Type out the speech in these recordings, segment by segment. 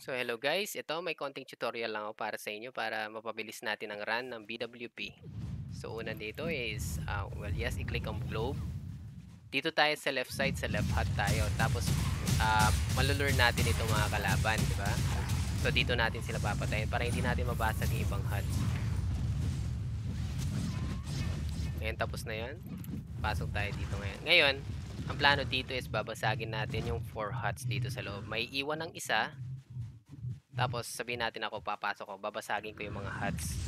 So hello guys, ito may konting tutorial lang ako para sa inyo para mapabilis natin ang run ng BWP. So una dito is, yes, i-click ang globe. Dito tayo sa left side, sa left hut tayo. Tapos malulure natin itong mga kalaban, di ba? So dito natin sila papatayin para hindi natin mabasag yung ibang hut. Ngayon tapos na yan. Pasok tayo dito ngayon. Ngayon, ang plano dito is babasagin natin yung 4 huts dito sa loob. May iwan ng isa. Tapos sabihin natin ako papasok ko, babasagin ko yung mga huts.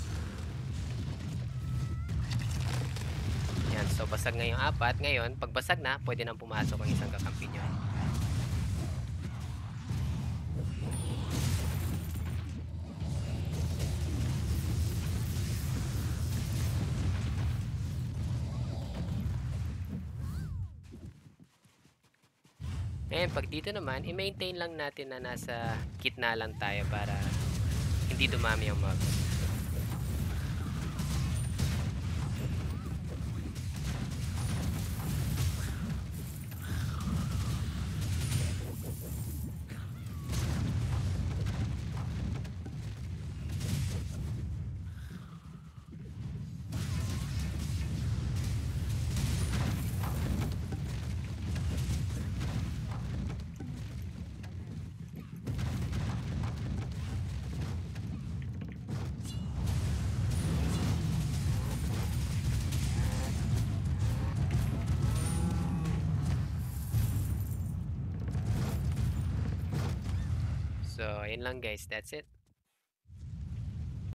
Yan, so basag na yung 4. Ngayon, pag basag na, pwede nang pumasok ang isang kakampi nyo. Ngayon, pag dito naman, i-maintain lang natin na nasa gitna lang tayo para hindi dumami yung mob. So, ayun lang guys. That's it.